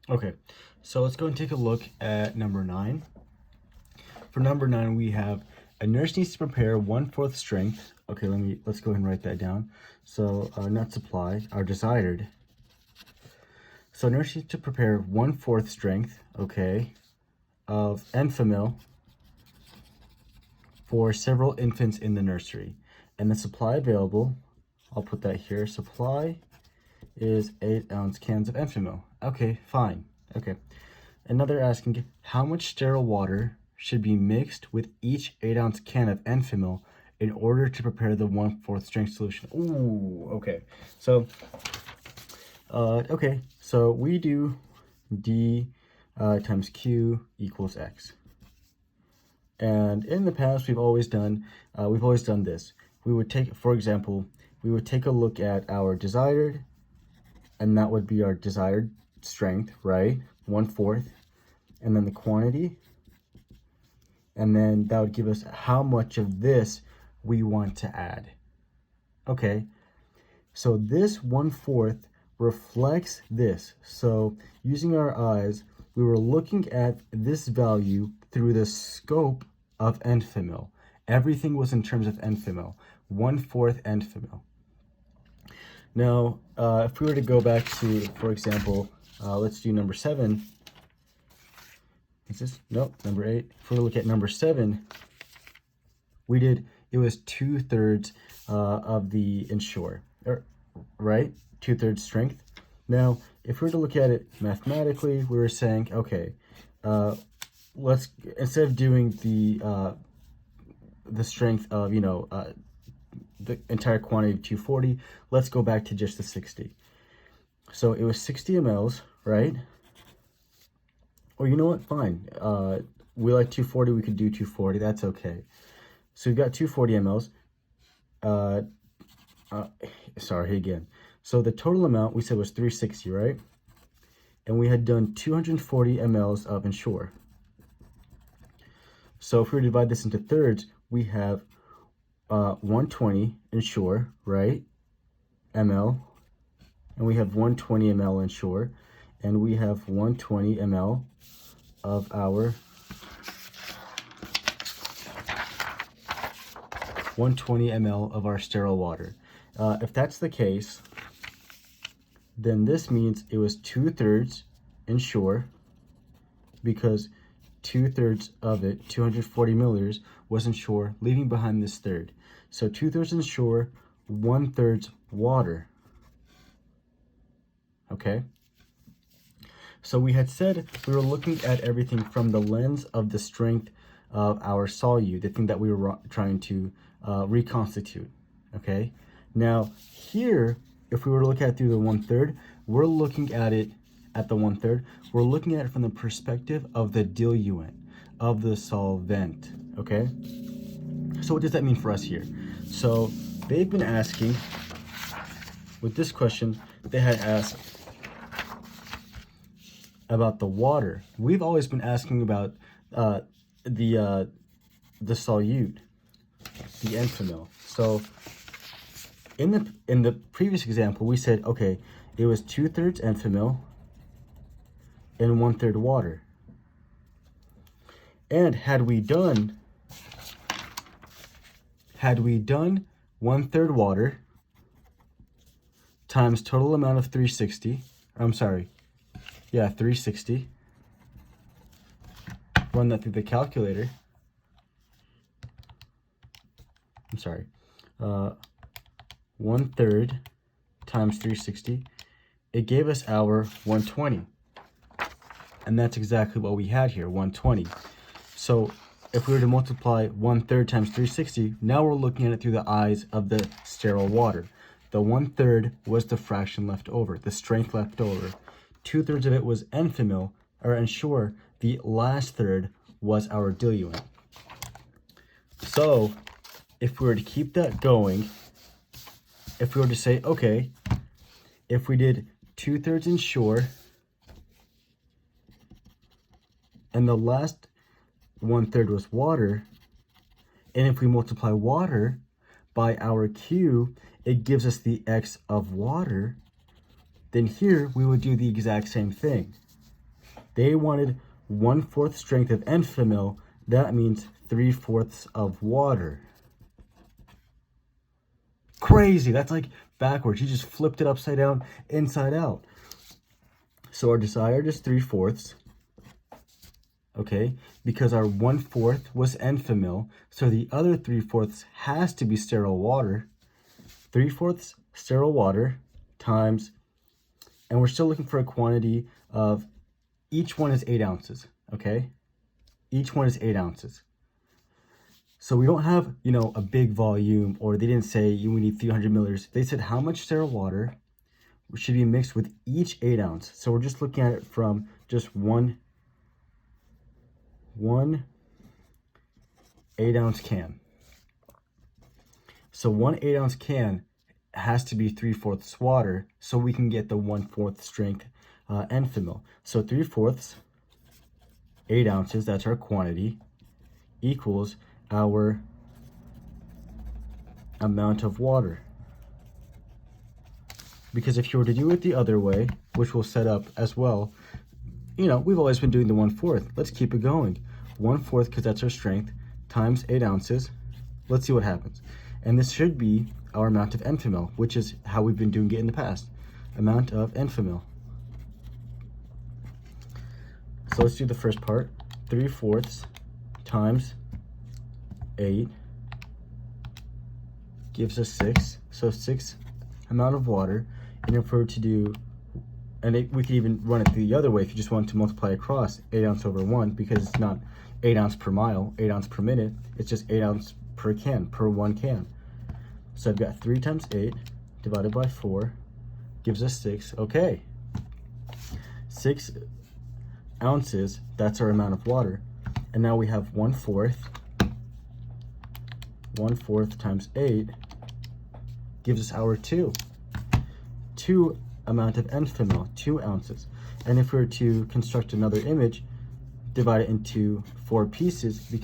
Okay, so let's go and take a look at number 9. For number 9, we have a nurse needs to prepare 1/4 strength. Okay, let's go ahead and write that down. So not supply, our desired. So nurse needs to prepare 1/4 strength, okay, of Enfamil for several infants in the nursery. And the supply available, I'll put that here, supply is 8-ounce cans of Enfamil. Okay, fine. Okay. Another asking, how much sterile water should be mixed with each 8-ounce can of Enfamil in order to prepare the 1/4 strength solution? Ooh, okay. So, so we do D times Q equals X. And in the past, we've always done this. We would take, for example, we would take a look at our desired, and that would be our desired strength, right? 1/4, and then the quantity, and then that would give us how much of this we want to add. Okay, so this 1/4 reflects this. So using our eyes, we were looking at this value through the scope of Enfamil. Everything was in terms of Enfamil, 1/4 Enfamil. Now, if we were to go back to, for example, let's do number 7. Is this? Nope, number 8. If we look at number 7, it was 2/3 of the Ensure, right? 2/3 strength. Now, if we were to look at it mathematically, we were saying, okay, let's, instead of doing the strength of, the entire quantity of 240, let's go back to just the 60. So it was 60 mLs, right? Or you know what, fine. We like 240, we could do 240, that's okay. So we've got 240 mLs. Sorry, again. So the total amount we said was 360, right? And we had done 240 mLs of Ensure. So if we divide this into thirds, we have 120 Ensure, right? ml, and we have 120 ml Ensure, and we have 120 ml of our 120 ml of our sterile water. If that's the case, then this means it was 2/3 Ensure, because 2/3 of it, 240 milliliters, was Ensure, leaving behind this third. So 2/3 Ensure, 1/3 water. Okay? So we had said we were looking at everything from the lens of the strength of our solute, the thing that we were trying to reconstitute. Okay? Now, here, if we were to look at it through the 1/3, we're looking at it at the 1/3, we're looking at it from the perspective of the diluent, of the solvent, okay? So what does that mean for us here? So they've been asking, with this question, they had asked about the water. We've always been asking about the solute, the Enfamil. So in the previous example, we said, okay, it was 2/3 Enfamil and 1/3 water. And had we done 1/3 water times total amount of 360, I'm sorry, yeah, 360, run that through the calculator, I'm sorry, 1/3 times 360, it gave us our 120. And that's exactly what we had here, 120. So if we were to multiply 1/3 times 360, now we're looking at it through the eyes of the sterile water. The 1/3 was the fraction left over, the strength left over. 2/3 of it was Enfamil, or Ensure, the last third was our diluent. So if we were to keep that going, if we were to say, okay, if we did 2/3 Ensure, and the last 1/3 was water, and if we multiply water by our Q, it gives us the X of water, then here we would do the exact same thing. They wanted 1/4 strength of enfamil. That means 3/4 of water. Crazy. That's like backwards. You just flipped it upside down, inside out. So our desired is 3/4. Okay, because our 1/4 was enfamil, so the other 3/4 has to be sterile water. 3/4 sterile water times, and we're still looking for a quantity of, each one is 8 ounces, okay? Each one is 8 ounces. So we don't have, you know, a big volume, or they didn't say we need 300 milliliters. They said how much sterile water should be mixed with each 8 ounce. So we're just looking at it from just one 8-ounce can. So 1 8-ounce can has to be 3/4 water, so we can get the 1/4 strength enfamil. So 3/4, 8 ounces, that's our quantity, equals our amount of water. Because if you were to do it the other way, which we'll set up as well, you know, we've always been doing the 1/4. Let's keep it going. 1/4, because that's our strength, times 8 ounces. Let's see what happens. And this should be our amount of enfamil, which is how we've been doing it in the past. Amount of enfamil. So let's do the first part. 3/4 times 8 gives us 6. So 6 amount of water. And if we were to do, and we could even run it the other way if you just wanted to multiply across 8 ounce over 1, because it's not 8 ounce per mile, 8 ounce per minute. It's just 8 ounce per can, per 1 can. So I've got 3 times 8 divided by 4 gives us 6. Okay. 6 ounces, that's our amount of water. And now we have 1/4. 1/4 times 8 gives us our 2. 2 amount of enfamil, 2 ounces. And if we were to construct another image, divide it into 4 pieces, because